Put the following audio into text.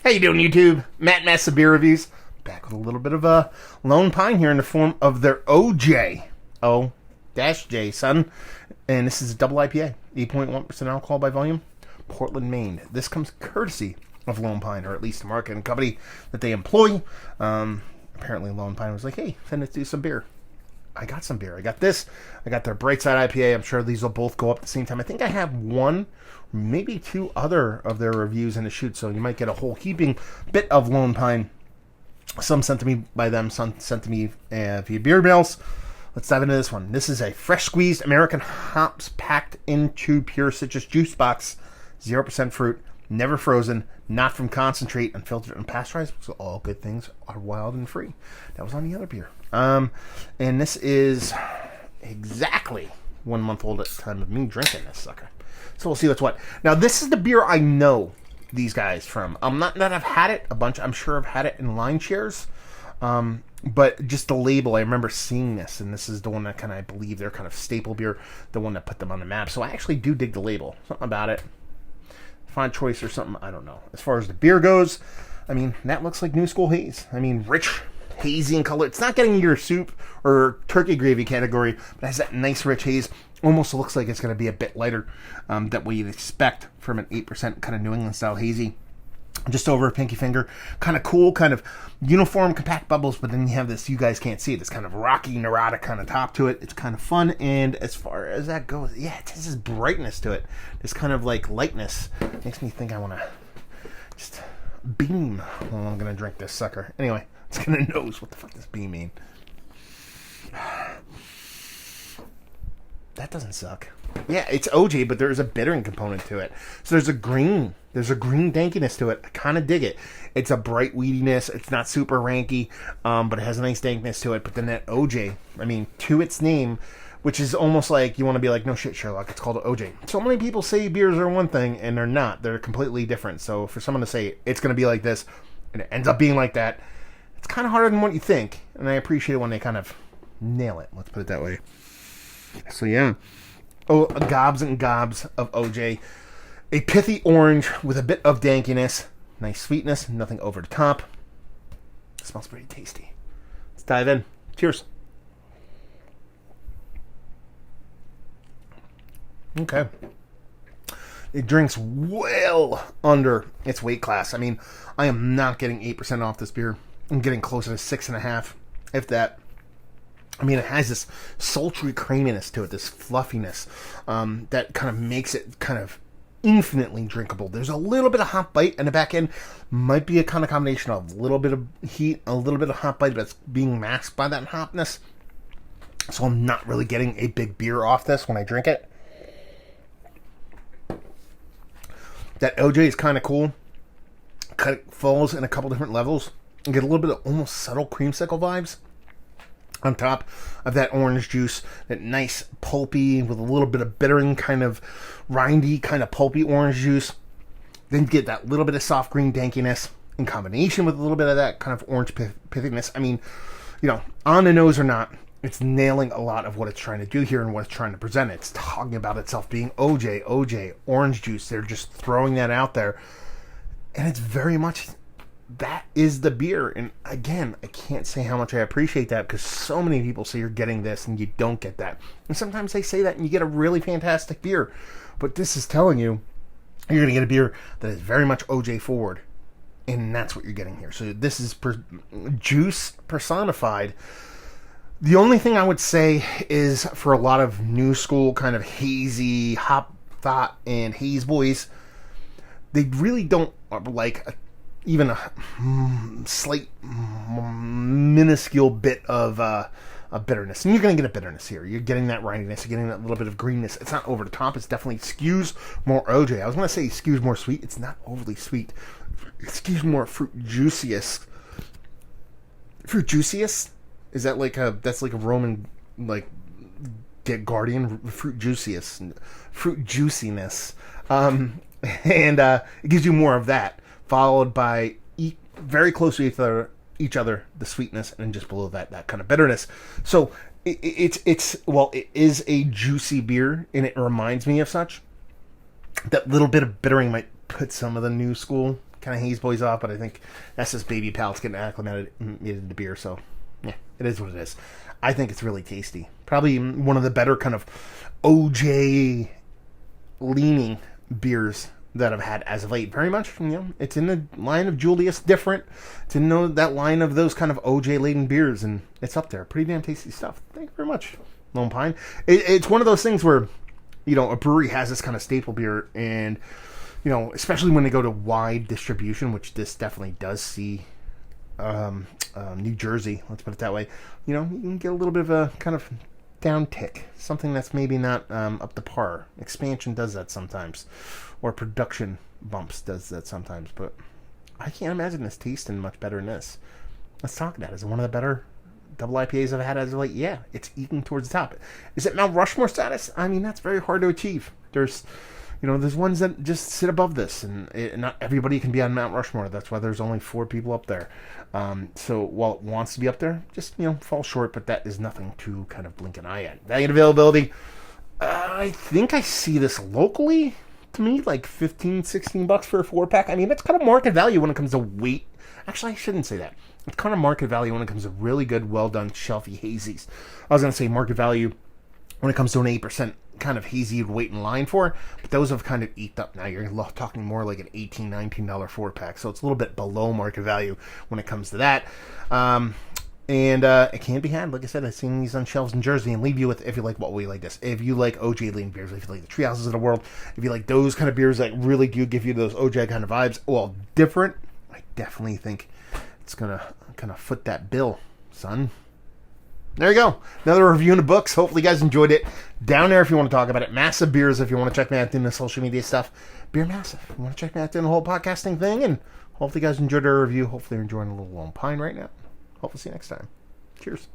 How you doing, YouTube? Matt Massa Beer Reviews. Back with a little bit of a Lone Pine here in the form of their OJ. O-J, son. And this is a double IPA. 8.1% alcohol by volume. Portland, Maine. This comes courtesy of Lone Pine, or at least the marketing company that they employ. Apparently Lone Pine was like, hey, send us do some beer. I got some beer. I got this. I got their Brightside IPA. I'm sure these will both go up at the same time. I think I have one, maybe two other of their reviews in the shoot, so you might get a whole heaping bit of Lone Pine. Some sent to me by them, some sent to me via beer mails. Let's dive into this one. This is a fresh squeezed American hops packed into pure citrus juice box. 0% fruit, never frozen, not from concentrate, unfiltered and pasteurized. So all good things are wild and free. That was on the other beer. And this is exactly 1 month old at the time of me drinking this sucker. So we'll see what's what. Now, this is the beer I know these guys from. Not that I've had it a bunch. I'm sure I've had it in line shares. But just the label, I remember seeing this, and this is the one that I believe they're kind of staple beer, the one that put them on the map. So I actually do dig the label. Something about it. Font choice or something, I don't know. As far as the beer goes, I mean, that looks like new school haze. I mean, rich, hazy in color. It's not getting your soup or turkey gravy category, but it has that nice rich haze. Almost looks like it's going to be a bit lighter than what you'd expect from an 8% kind of New England style hazy. Just over a pinky finger. Kind of cool, kind of uniform, compact bubbles, but then you have this, you guys can't see it, this kind of rocky, neurotic kind of top to it. It's kind of fun, and as far as that goes, yeah, it has this brightness to it. This kind of like lightness. Makes me think I want to just beam while I'm going to drink this sucker. Anyway, it's going to nose. What the fuck does beam mean? That doesn't suck. Yeah, it's OJ, but there's a bittering component to it. So there's a green dankiness to it. I kind of dig it. It's a bright weediness. It's not super ranky, but it has a nice dankness to it. But then that OJ, I mean, to its name, which is almost like you want to be like, no shit, Sherlock, it's called OJ. So many people say beers are one thing, and they're not. They're completely different. So for someone to say it's going to be like this, and it ends up being like that, it's kind of harder than what you think. And I appreciate it when they kind of nail it. Let's put it that way. So yeah. Oh, gobs and gobs of OJ. A pithy orange with a bit of dankiness. Nice sweetness, nothing over the top. It smells pretty tasty. Let's dive in. Cheers. Okay. It drinks well under its weight class. I mean, I am not getting 8% off this beer. I'm getting closer to 6.5, if that. I mean, it has this sultry creaminess to it, this fluffiness that kind of makes it kind of infinitely drinkable. There's a little bit of hot bite in the back end. Might be a kind of combination of a little bit of heat, a little bit of hot bite, but it's being masked by that hotness. So I'm not really getting a big beer off this when I drink it. That OJ is kind of cool. Kind of falls in a couple different levels. You get a little bit of almost subtle creamsicle vibes on top of that orange juice, that nice pulpy with a little bit of bittering, kind of rindy, kind of pulpy orange juice. Then you get that little bit of soft green dankiness in combination with a little bit of that kind of orange pithiness. I mean, you know, on the nose or not, it's nailing a lot of what it's trying to do here and what it's trying to present. It's talking about itself being OJ, orange juice. They're just throwing that out there. And it's very much, that is the beer. And again, I can't say how much I appreciate that, because so many people say you're getting this and you don't get that. And sometimes they say that and you get a really fantastic beer. But this is telling you you're going to get a beer that is very much OJ forward. And that's what you're getting here. So this is juice personified. The only thing I would say is, for a lot of new school kind of hazy, hop thought and haze boys, they really don't like even a slight minuscule bit of a bitterness. And you're going to get a bitterness here. You're getting that rindiness. You're getting that little bit of greenness. It's not over the top. It's definitely skews more OJ. I was going to say skews more sweet. It's not overly sweet. It skews more fruit juiciest. Fruit juiciest? Is that like that's like a Roman, like, guardian? Fruit juiciest. Fruit juiciness. And it gives you more of that, followed by very close to each other, the sweetness, and just below that kind of bitterness. So it is a juicy beer, and it reminds me of such. That little bit of bittering might put some of the new school kind of haze boys off, but I think that's just baby palates getting acclimated to beer. So, yeah, it is what it is. I think it's really tasty. Probably one of the better kind of OJ leaning beers that I've had as of late. Very much, it's in the line of Julius Different. It's in that line of those kind of OJ laden beers, and it's up there. Pretty damn tasty stuff. Thank you very much, Lone Pine. It's one of those things where, a brewery has this kind of staple beer, and especially when they go to wide distribution, which this definitely does see. New Jersey, let's put it that way. You can get a little bit of a kind of downtick, something that's maybe not up to par. Expansion does that sometimes, or production bumps does that sometimes. But I can't imagine this tasting much better than this. Let's talk about it. Is it one of the better double IPAs I've had as of late? Yeah, it's eking towards the top. Is it Mount Rushmore status? I mean, that's very hard to achieve. There's ones that just sit above this, and not everybody can be on Mount Rushmore. That's why there's only 4 people up there. So while it wants to be up there, just, fall short, but that is nothing to kind of blink an eye at. Value and availability, I think I see this locally, to me, like $15-16 for a 4-pack. I mean, that's kind of market value when it comes to weight. Actually, I shouldn't say that. It's kind of market value when it comes to really good, well-done, shelfy hazies. I was going to say market value when it comes to an 8% kind of hazy you'd wait in line for, but those have kind of eked up now. You're talking more like an $18-19 4-pack, so it's a little bit below market value when it comes to that. And it can be had. Like I said, I've seen these on shelves in Jersey, and leave you with, if you like what we like this, if you like OJ lean beers, if you like the Treehouses of the world, if you like those kind of beers that really do give you those OJ kind of vibes, well, different, I definitely think it's gonna kind of foot that bill, son. There you go. Another review in the books. Hopefully you guys enjoyed it. Down there if you want to talk about it. Massive Beers if you want to check me out doing the social media stuff. Beer Massive. If you want to check me out doing the whole podcasting thing. And hopefully you guys enjoyed our review. Hopefully you're enjoying a little Lone Pine right now. Hopefully see you next time. Cheers.